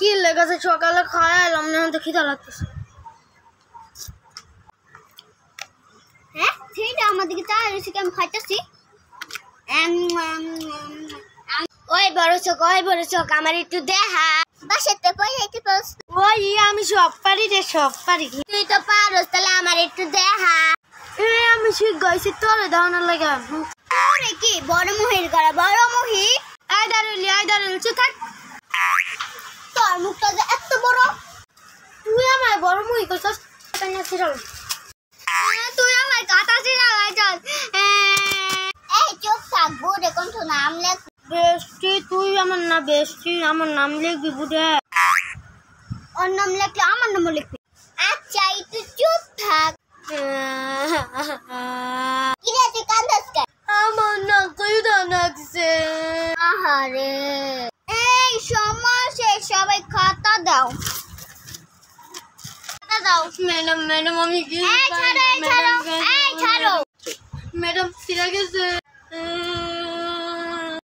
কি লেগেছে সকালে খাওয়া এলাম না দেখি খিদা লাগতেছে হ্যাঁ সেইটা আমাদেরকে চা রেসিপি আমি খাইতেছি ওই বড় চোখ আমার একটু দেখা বাসাতে কই যাইতে পারছ ওই আমি সব পারি রে সব পারি তুই তো পারস তাহলে আমার একটু দেখা আমি শিখ গাইছি তোরে দাওনা লাগে আরে কি বড় মহির করা বড় মহি আই দাঁড়ালি চুপ থাক তোর মুখটা যে এত বড় তুই আমার বড় মুই কইছস না ছিড়াল তুই আমার কাটা ছিড়াল যাস এই চুপ থাক বুড়ে কোন তো নাম লেখ বেস্টি তুই আমার না বেস্টি আমার নাম লিখবি বুড়ে ওর নাম লিখলে আমার নাম লিখবি আচ্ছা একটু চুপ থাক কিরে তুই কাঁদছ কেন আমার না কইদা লাগছে আহারে এই সমস্যা সবাই খাতা দাও ম্যাডাম আমি কি এই ছাড়ো ম্যাডাম ছিড়া গেছে